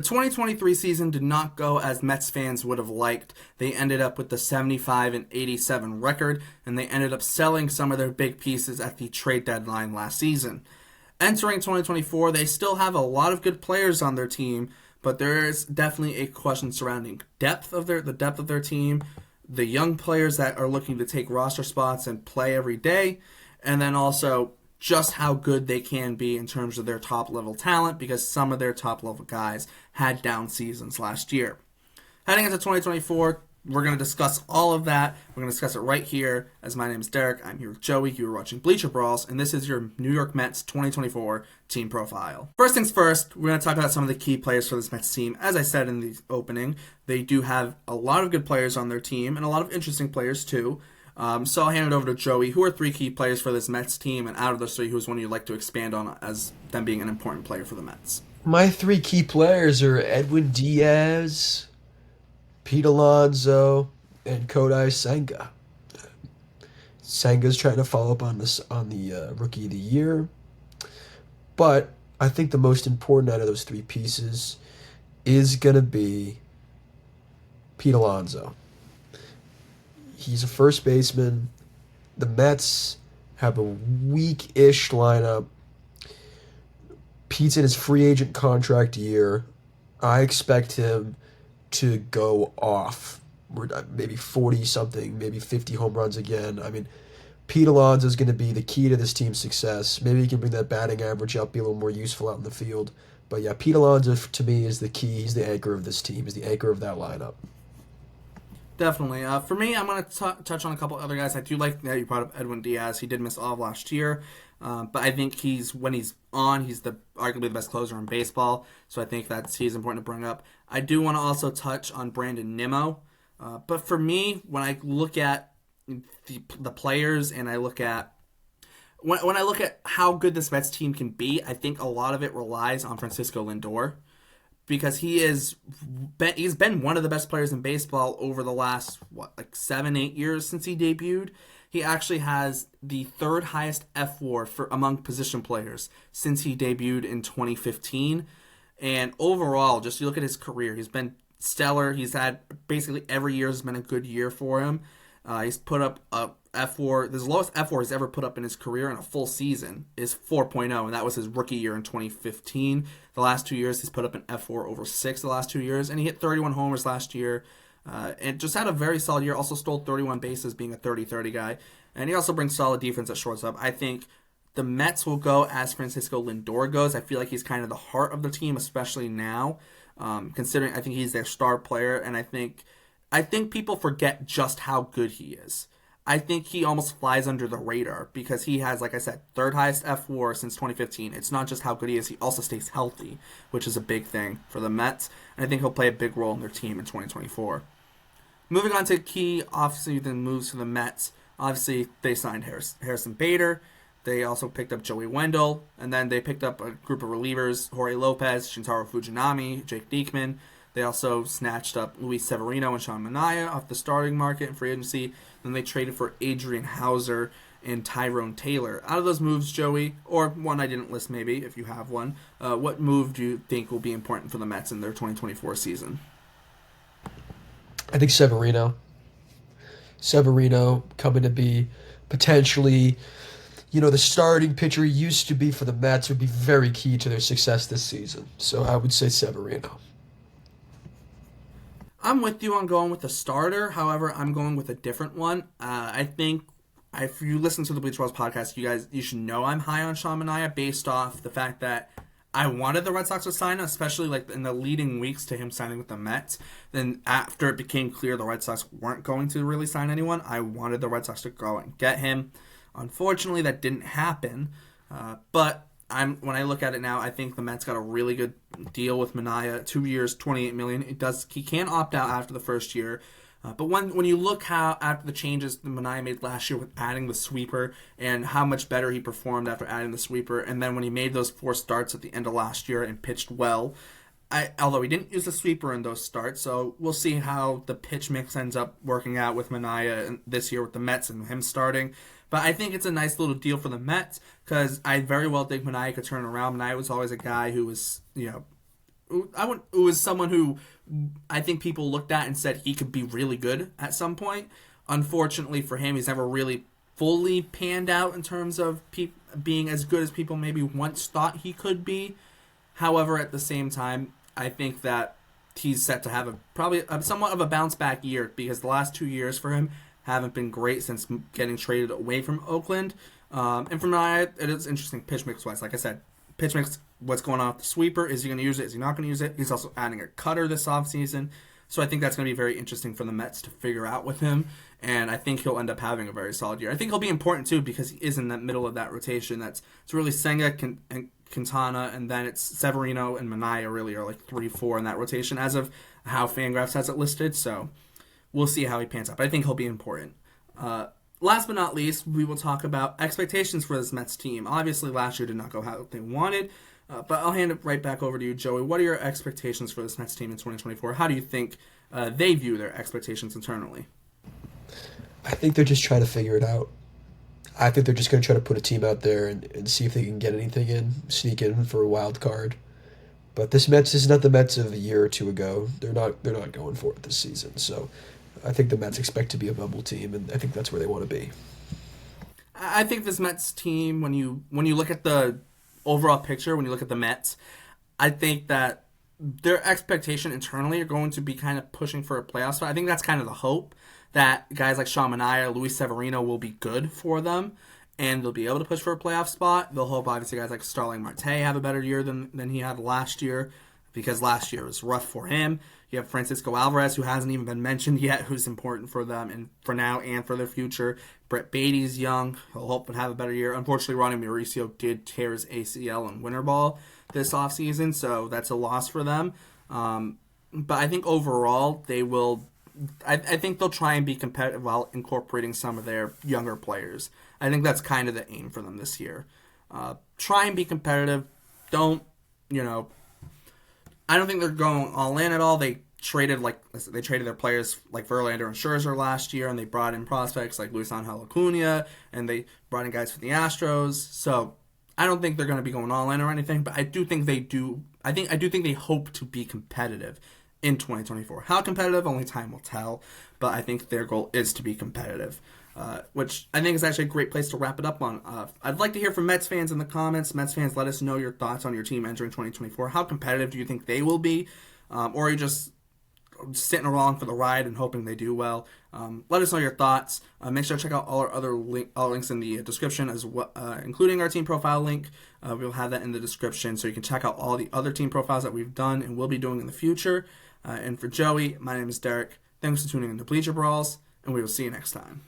The 2023 season did not go as Mets fans would have liked. They ended up with the 75-87 record, and they ended up selling some of their big pieces at the trade deadline last season. Entering 2024, they still have a lot of good players on their team, but there is definitely a question surrounding the depth of their team, the young players that are looking to take roster spots and play every day, and then also just how good they can be in terms of their top level talent, because some of their top level guys had down seasons last year. Heading into 2024, we're going to discuss all of that. We're going to discuss it right here. As my name is Derek, I'm here with Joey. You are watching Bleacher Brawls, and this is your New York Mets 2024 team profile. First things first, we're going to talk about some of the key players for this Mets team. As I said in the opening, they do have a lot of good players on their team, and a lot of interesting players too. So I'll hand it over to Joey. Who are three key players for this Mets team, and out of those three, who's one you'd like to expand on as them being an important player for the Mets? My three key players are Edwin Diaz, Pete Alonso, and Kodai Senga. Senga's trying to follow up on the Rookie of the Year, but I think the most important out of those three pieces is gonna be Pete Alonso. He's a first baseman. The Mets have a weak-ish lineup. Pete's in his free agent contract year. I expect him to go off. Maybe 40-something, maybe 50 home runs again. I mean, Pete Alonso is going to be the key to this team's success. Maybe he can bring that batting average up, be a little more useful out in the field. But yeah, Pete Alonso, to me, is the key. He's the anchor of this team. He's the anchor of that lineup. Definitely. For me, I'm going to touch on a couple other guys. I do like that you brought up Edwin Diaz. He did miss all of last year, but I think when he's on, he's arguably the best closer in baseball. So I think he's important to bring up. I do want to also touch on Brandon Nimmo. But for me, when I look at the players and I look at when I look at how good this Mets team can be, I think a lot of it relies on Francisco Lindor, because he's been one of the best players in baseball over the last 7-8 years since he debuted. He actually has the third highest FWAR among position players since he debuted in 2015. And overall, just you look at his career, he's been stellar. He's had basically every year has been a good year for him. He's put up a FWAR. The lowest FWAR he's ever put up in his career in a full season is 4.0, and that was his rookie year in 2015. The last 2 years, he's put up an FWAR over 6 the last 2 years, and he hit 31 homers last year, and just had a very solid year. Also stole 31 bases, being a 30-30 guy, and he also brings solid defense at shortstop. I think the Mets will go as Francisco Lindor goes. I feel like he's kind of the heart of the team, especially now, considering I think he's their star player, and I think people forget just how good he is. I think he almost flies under the radar because he has, like I said, third highest FWAR since 2015. It's not just how good he is, he also stays healthy, which is a big thing for the Mets, and I think he'll play a big role in their team in 2024. Moving on to key offseason moves for the Mets. Obviously, they signed Harrison Bader. They also picked up Joey Wendell, and then they picked up a group of relievers: Jorge Lopez, Shintaro Fujinami, Jake Diekman. They also snatched up Luis Severino and Sean Manaea off the starting market in free agency. Then they traded for Adrian Hauser and Tyrone Taylor. Out of those moves, Joey, or one I didn't list maybe, if you have one, what move do you think will be important for the Mets in their 2024 season? I think Severino. Severino coming to be potentially, the starting pitcher he used to be for the Mets would be very key to their success this season. So I would say Severino. I'm with you on going with the starter. However, I'm going with a different one. I think if you listen to the Bleacher Bros podcast, you should know I'm high on Sean Manaea based off the fact that I wanted the Red Sox to sign him, especially in the leading weeks to him signing with the Mets. Then after it became clear the Red Sox weren't going to really sign anyone, I wanted the Red Sox to go and get him. Unfortunately, that didn't happen. But when I look at it now, I think the Mets got a really good deal with Manaea. 2 years, $28 million. He can opt out after the first year. But when you look how after the changes that Manaea made last year with adding the sweeper and how much better he performed after adding the sweeper, and then when he made those 4 starts at the end of last year and pitched well, although he didn't use the sweeper in those starts, so we'll see how the pitch mix ends up working out with Manaea this year with the Mets and him starting. But I think it's a nice little deal for the Mets because I very well think Manaea could turn around. Manaea was always a guy who was, was someone who I think people looked at and said he could be really good at some point. Unfortunately for him, he's never really fully panned out in terms of being as good as people maybe once thought he could be. However, at the same time, I think that he's set to have probably somewhat of a bounce back year, because the last 2 years for him haven't been great since getting traded away from Oakland. And from my, it is interesting pitch mix wise. Like I said, pitch mix, what's going on with the sweeper? Is he going to use it? Is he not going to use it? He's also adding a cutter this offseason. So I think that's going to be very interesting for the Mets to figure out with him. And I think he'll end up having a very solid year. I think he'll be important too, because he is in that middle of that rotation. It's really Senga and Quintana, and then it's Severino and Minaya really are like 3-4 in that rotation as of how Fangraphs has it listed. So we'll see how he pans out. But I think he'll be important. Last but not least, we will talk about expectations for this Mets team. Obviously, last year did not go how they wanted, but I'll hand it right back over to you, Joey. What are your expectations for this Mets team in 2024? How do you think they view their expectations internally? I think they're just trying to figure it out. I think they're just going to try to put a team out there and see if they can get anything in, sneak in for a wild card. But this Mets is not the Mets of a year or two ago. They're not going for it this season. So I think the Mets expect to be a bubble team, and I think that's where they want to be. I think this Mets team, when you look at the overall picture, when you look at the Mets, I think that their expectation internally are going to be kind of pushing for a playoff spot. I think that's kind of the hope, that guys like Sean Manaea, Luis Severino will be good for them, and they'll be able to push for a playoff spot. They'll hope, obviously, guys like Starling Marte have a better year than he had last year, because last year was rough for him. You have Francisco Alvarez, who hasn't even been mentioned yet, who's important for them and for now and for their future. Brett Beatty's young. He'll hope to have a better year. Unfortunately, Ronnie Mauricio did tear his ACL in winter ball this offseason, so that's a loss for them. But I think overall they will. I think they'll try and be competitive while incorporating some of their younger players. I think that's kind of the aim for them this year. Try and be competitive. Don't, I don't think they're going all in at all. They traded their players like Verlander and Scherzer last year, and they brought in prospects like Luis Angel Acuna, and they brought in guys for the Astros. So I don't think they're going to be going all in or anything, but I do think they do. I do think they hope to be competitive in 2024. How competitive, only time will tell, but I think their goal is to be competitive, which I think is actually a great place to wrap it up on. I'd like to hear from Mets fans in the comments. Mets fans, let us know your thoughts on your team entering 2024. How competitive do you think they will be? Or are you just sitting along for the ride and hoping they do well? Let us know your thoughts. Make sure to check out all our other links in the description, as well, including our team profile link. We'll have that in the description, so you can check out all the other team profiles that we've done and will be doing in the future. And for Joey, my name is Derek. Thanks for tuning in to Bleacher Brawls, and we will see you next time.